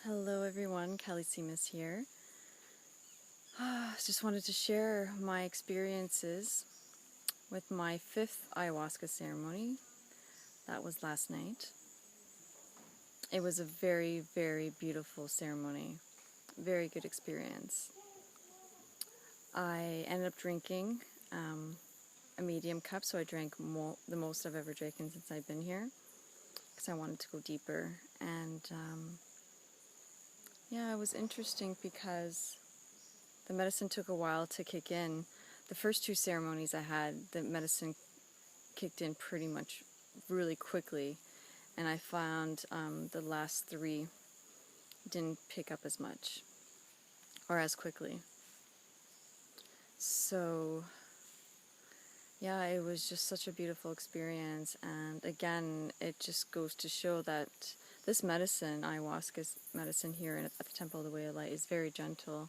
Hello everyone, Kelly Seamus here. Just wanted to share my experiences with my 5th ayahuasca ceremony. That was last night. It was a very, very beautiful ceremony. Very good experience. I ended up drinking a medium cup, so I drank the most I've ever drank since I've been here, because I wanted to go deeper. And yeah, it was interesting because the medicine took a while to kick in. The first 2 ceremonies I had, the medicine kicked in pretty much really quickly, and I found the last 3 didn't pick up as much or as quickly. So yeah, it was just such a beautiful experience, and again, it just goes to show that this medicine, ayahuasca medicine here at the Temple of the Way of Light, is very gentle.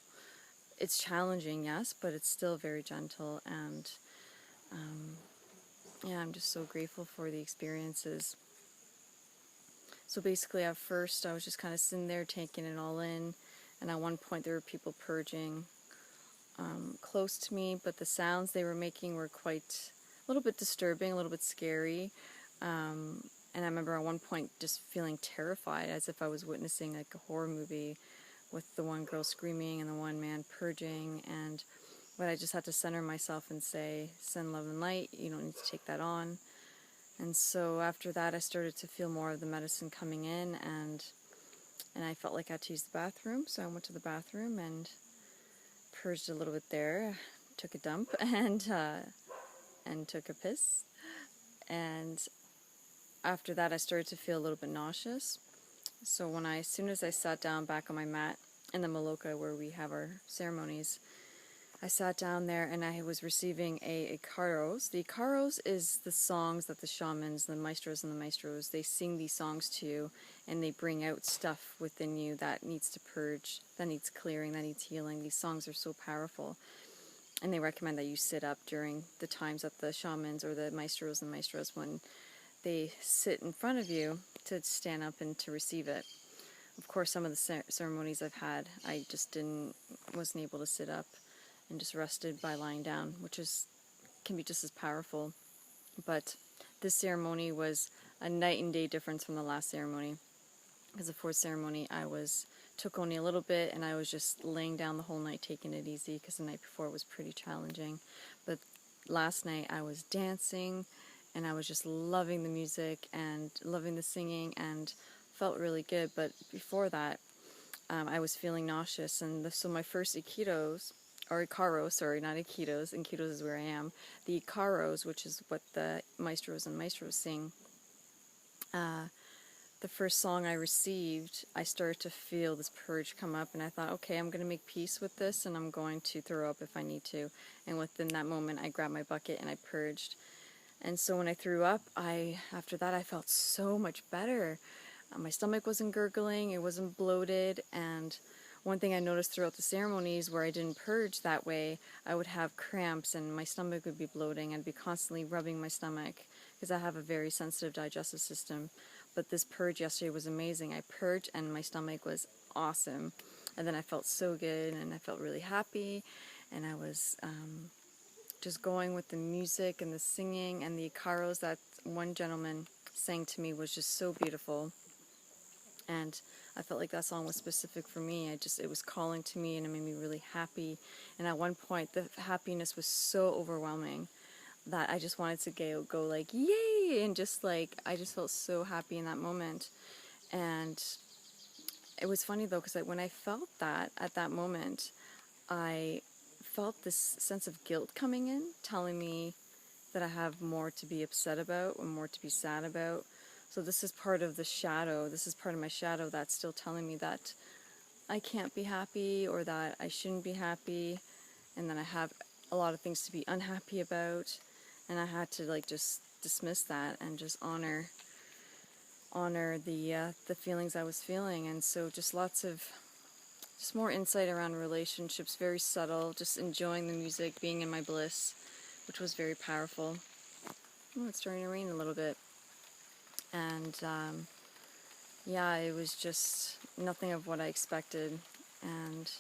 It's challenging, yes, but it's still very gentle, and yeah, I'm just so grateful for the experiences. So basically, at first, I was just kind of sitting there taking it all in, and at one point, there were people purging close to me, but the sounds they were making were quite a little bit disturbing, a little bit scary. And I remember at one point just feeling terrified, as if I was witnessing like a horror movie, with the one girl screaming and the one man purging. But I just had to center myself and say, send love and light, you don't need to take that on. And so after that, I started to feel more of the medicine coming in, and I felt like I had to use the bathroom, so I went to the bathroom and purged a little bit there, took a dump, and took a piss. And after that, I started to feel a little bit nauseous. So as soon as I sat down back on my mat in the Maloka where we have our ceremonies, I sat down there and I was receiving a Icaros. The Icaros is the songs that the shamans, the maestros and the maestros, they sing these songs to you, and they bring out stuff within you that needs to purge, that needs clearing, that needs healing. These songs are so powerful. And they recommend that you sit up during the times that the shamans or the maestros and maestros, when they sit in front of you, to stand up and to receive it. Of course, some of the ceremonies I've had, I just wasn't able to sit up, and just rested by lying down, which can be just as powerful. But this ceremony was a night and day difference from the last ceremony, because the 4th ceremony took only a little bit, and I was just laying down the whole night, taking it easy, because the night before was pretty challenging. But last night I was dancing, and I was just loving the music and loving the singing, and felt really good. But before that, I was feeling nauseous, and so my first Ikitos, or Icaros, sorry, not Ikitos. Ikitos is where I am. The Icaros, which is what the maestros and maestros sing, the first song I received, I started to feel this purge come up, and I thought, okay, I'm going to make peace with this, and I'm going to throw up if I need to. And within that moment, I grabbed my bucket and I purged. And so when I threw up, after that, I felt so much better. My stomach wasn't gurgling, it wasn't bloated, and one thing I noticed throughout the ceremonies where I didn't purge that way, I would have cramps and my stomach would be bloating. I'd be constantly rubbing my stomach because I have a very sensitive digestive system. But this purge yesterday was amazing. I purged and my stomach was awesome. And then I felt so good, and I felt really happy, and I was just going with the music and the singing, and the Icaros that one gentleman sang to me was just so beautiful. And I felt like that song was specific for me. It was calling to me, and it made me really happy. And at one point, the happiness was so overwhelming that I just wanted to go like, yay! And just like, I just felt so happy in that moment. And it was funny though, because when I felt that at that moment, I felt this sense of guilt coming in, telling me that I have more to be upset about and more to be sad about. So this is part of the shadow. This is part of my shadow that's still telling me that I can't be happy, or that I shouldn't be happy, and that I have a lot of things to be unhappy about. And I had to like just dismiss that and just honor the feelings I was feeling. And so just more insight around relationships, very subtle, just enjoying the music, being in my bliss, which was very powerful. Oh, it's starting to rain a little bit. And yeah, it was just nothing of what I expected. And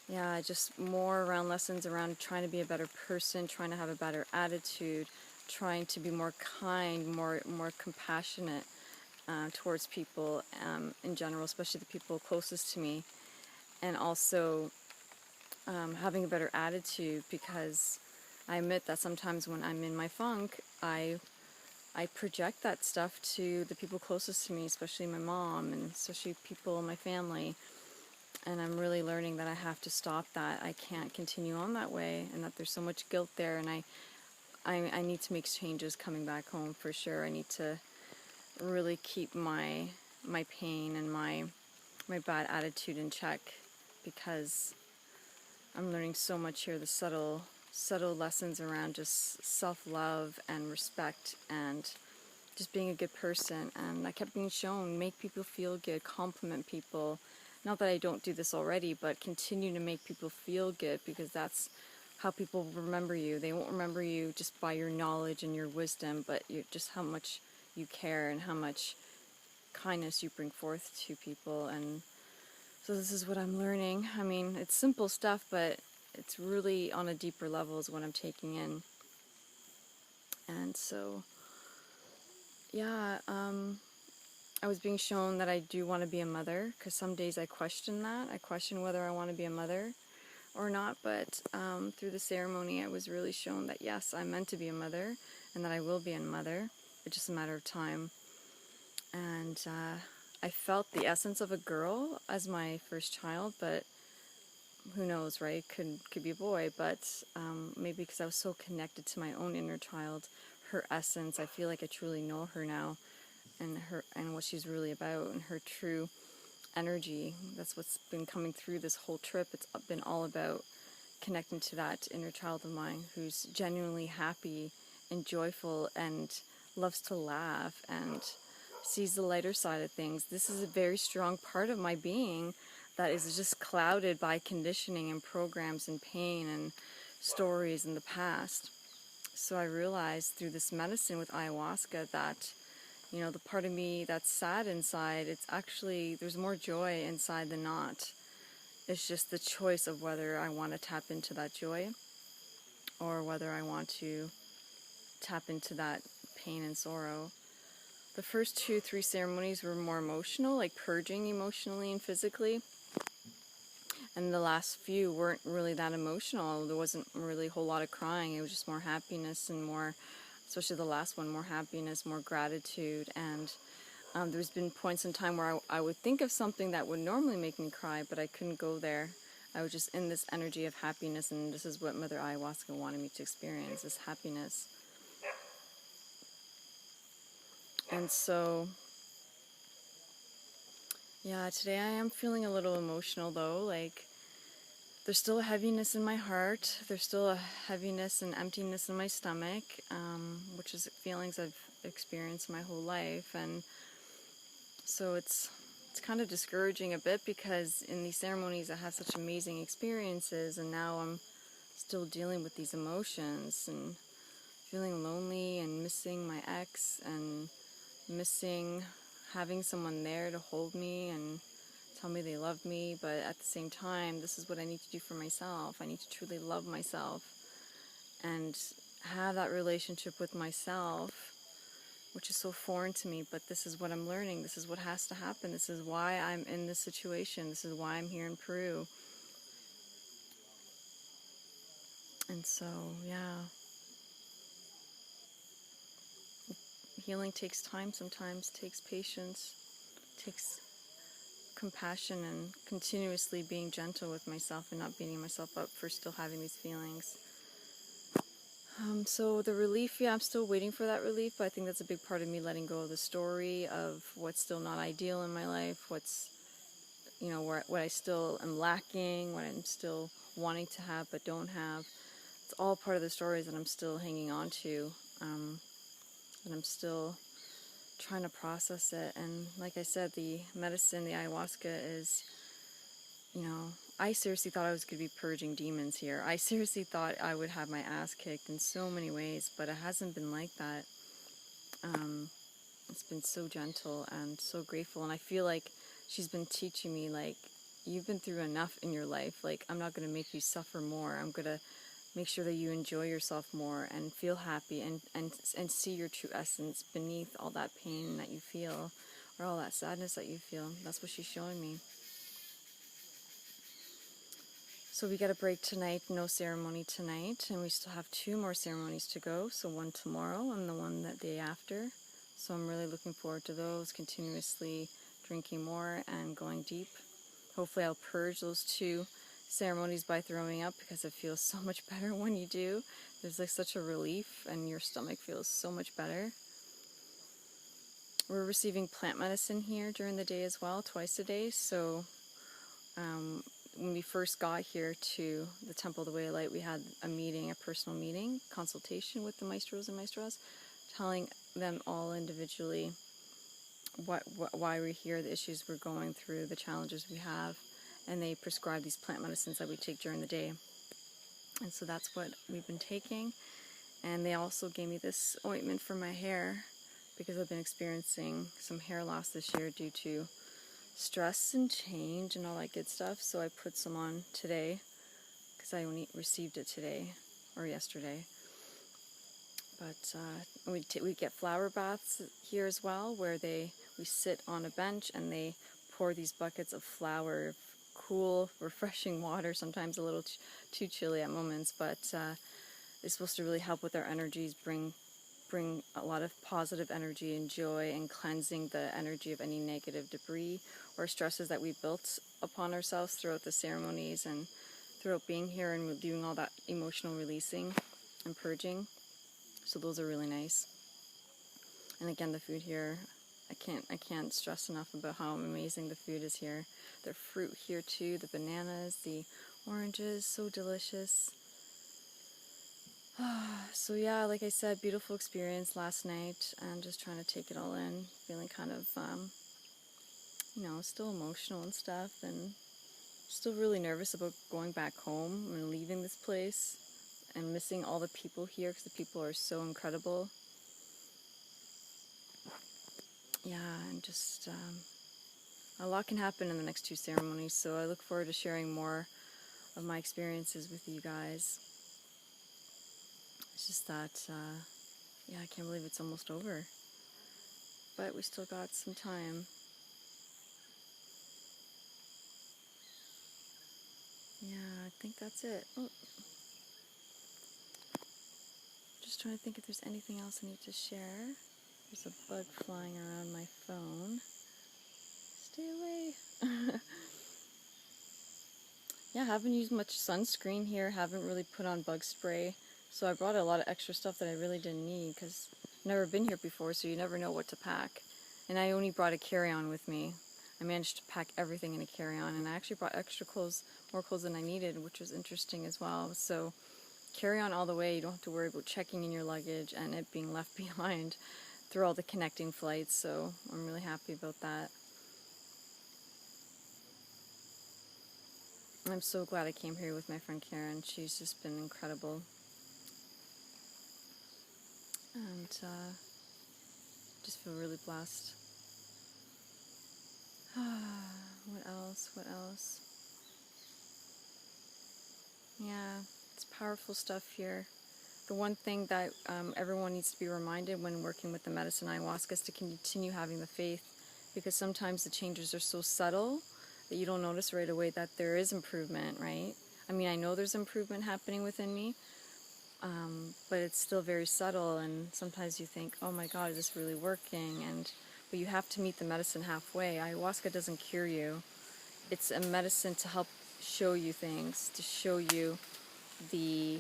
yeah, just more around lessons around trying to be a better person, trying to have a better attitude, trying to be more kind, more compassionate towards people in general, especially the people closest to me, and also having a better attitude, because I admit that sometimes when I'm in my funk, I project that stuff to the people closest to me, especially my mom and especially people in my family. And I'm really learning that I have to stop that. I can't continue on that way, and that there's so much guilt there, and I need to make changes coming back home for sure. I need to really keep my pain and my bad attitude in check, because I'm learning so much here, the subtle lessons around just self-love and respect and just being a good person. And I kept being shown, make people feel good, compliment people. Not that I don't do this already, but continue to make people feel good, because that's how people remember you. They won't remember you just by your knowledge and your wisdom, but just how much you care and how much kindness you bring forth to people. And so this is what I'm learning. I mean, it's simple stuff, but it's really on a deeper level is what I'm taking in. And so, yeah, I was being shown that I do want to be a mother, because some days I question that. I question whether I want to be a mother or not, but through the ceremony I was really shown that yes, I'm meant to be a mother, and that I will be a mother. It's just a matter of time. And I felt the essence of a girl as my first child, but who knows, right? Could be a boy, but maybe because I was so connected to my own inner child, her essence, I feel like I truly know her now, and what she's really about, and her true energy. That's what's been coming through this whole trip. It's been all about connecting to that inner child of mine, who's genuinely happy and joyful and loves to laugh and sees the lighter side of things. This is a very strong part of my being that is just clouded by conditioning and programs and pain and stories in the past. So I realized through this medicine with ayahuasca that, you know, the part of me that's sad inside, it's actually, there's more joy inside than not. It's just the choice of whether I want to tap into that joy or whether I want to tap into that pain and sorrow. The first 2-3 ceremonies were more emotional, like purging emotionally and physically. And the last few weren't really that emotional. There wasn't really a whole lot of crying. It was just more happiness and more, especially the last one, more happiness, more gratitude. And there's been points in time where I would think of something that would normally make me cry, but I couldn't go there. I was just in this energy of happiness, and this is what Mother Ayahuasca wanted me to experience, this happiness. And so, yeah, today I am feeling a little emotional though. Like, there's still a heaviness in my heart. There's still a heaviness and emptiness in my stomach, which is feelings I've experienced my whole life. And so it's kind of discouraging a bit, because in these ceremonies I have such amazing experiences, and now I'm still dealing with these emotions and feeling lonely and missing my ex and missing having someone there to hold me and tell me they love me. But at the same time, this is what I need to do for myself. I need to truly love myself and have that relationship with myself, which is so foreign to me. But this is what I'm learning. This is what has to happen. This is why I'm in this situation. This is why I'm here in Peru. And so, yeah. Healing takes time sometimes, takes patience, takes compassion, and continuously being gentle with myself and not beating myself up for still having these feelings. So the relief, yeah, I'm still waiting for that relief, but I think that's a big part of me letting go of the story of what's still not ideal in my life, what's, you know, what I still am lacking, what I'm still wanting to have but don't have. It's all part of the stories that I'm still hanging on to, and I'm still trying to process it. And like I said, the medicine, the ayahuasca is, you know, I seriously thought I was going to be purging demons here. I seriously thought I would have my ass kicked in so many ways, but it hasn't been like that. It's been so gentle and so grateful, and I feel like she's been teaching me, like, you've been through enough in your life. Like, I'm not going to make you suffer more. I'm going to make sure that you enjoy yourself more and feel happy and see your true essence beneath all that pain that you feel or all that sadness that you feel. That's what she's showing me. So we got a break tonight, no ceremony tonight, and we still have 2 more ceremonies to go. So one tomorrow and the one that day after. So I'm really looking forward to those, continuously drinking more and going deep. Hopefully I'll purge those 2 ceremonies by throwing up, because it feels so much better when you do. There's like such a relief and your stomach feels so much better. We're receiving plant medicine here during the day as well, twice a day. So when we first got here to the Temple of the Way of Light, we had a meeting, a personal meeting, consultation with the maestros and maestras, telling them all individually why we're here, the issues we're going through, the challenges we have, and they prescribe these plant medicines that we take during the day. And so that's what we've been taking. And they also gave me this ointment for my hair, because I've been experiencing some hair loss this year due to stress and change and all that good stuff. So I put some on today, because I only received it today or yesterday. But we get flower baths here as well, where we sit on a bench and they pour these buckets of flower, cool, refreshing water, sometimes a little too chilly at moments, but it's supposed to really help with our energies, bring a lot of positive energy and joy, and cleansing the energy of any negative debris or stresses that we built upon ourselves throughout the ceremonies and throughout being here and doing all that emotional releasing and purging. So those are really nice. And again, the food here, I can't stress enough about how amazing the food is here. The fruit here too, the bananas, the oranges, so delicious. So yeah, like I said, beautiful experience last night, and just trying to take it all in, feeling kind of, still emotional and stuff, and still really nervous about going back home and leaving this place, and missing all the people here, because the people are so incredible. Yeah, and just, a lot can happen in the next 2 ceremonies, so I look forward to sharing more of my experiences with you guys. It's just that, I can't believe it's almost over. But we still got some time. Yeah, I think that's it. Oh. Just trying to think if there's anything else I need to share. There's a bug flying around my phone. Stay away. Yeah, I haven't used much sunscreen here. Haven't really put on bug spray. So I brought a lot of extra stuff that I really didn't need, because I've never been here before, so you never know what to pack. And I only brought a carry-on with me. I managed to pack everything in a carry-on, and I actually brought extra clothes, more clothes than I needed, which was interesting as well. So carry on all the way. You don't have to worry about checking in your luggage and it being left behind through all the connecting flights. So I'm really happy about that. I'm so glad I came here with my friend Karen. She's just been incredible. And just feel really blessed. What else? Yeah, it's powerful stuff here. The one thing that everyone needs to be reminded when working with the medicine ayahuasca is to continue having the faith, because sometimes the changes are so subtle that you don't notice right away that there is improvement, right? I mean, I know there's improvement happening within me, but it's still very subtle, and sometimes you think, oh my God, is this really working? But you have to meet the medicine halfway. Ayahuasca doesn't cure you. It's a medicine to help show you things, to show you the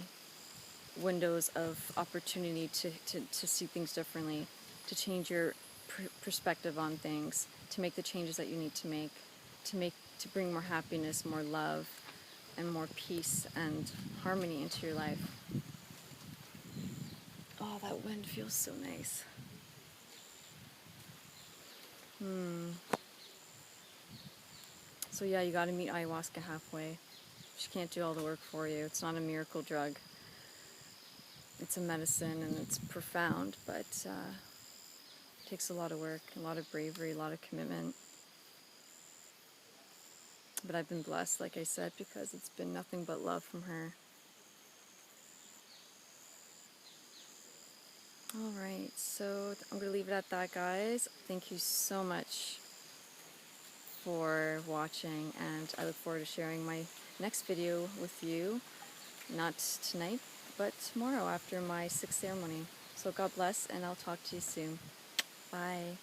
windows of opportunity to see things differently, to change your perspective on things, to make the changes that you need to make, to bring more happiness, more love, and more peace and harmony into your life. Oh, that wind feels so nice. So yeah, you gotta meet ayahuasca halfway. She can't do all the work for you. It's not a miracle drug. It's a medicine, and it's profound, but it takes a lot of work, a lot of bravery, a lot of commitment. But I've been blessed, like I said, because it's been nothing but love from her. Alright, so I'm going to leave it at that, guys. Thank you so much for watching, and I look forward to sharing my next video with you. Not tonight, but tomorrow after my 6th ceremony. So God bless, and I'll talk to you soon. Bye.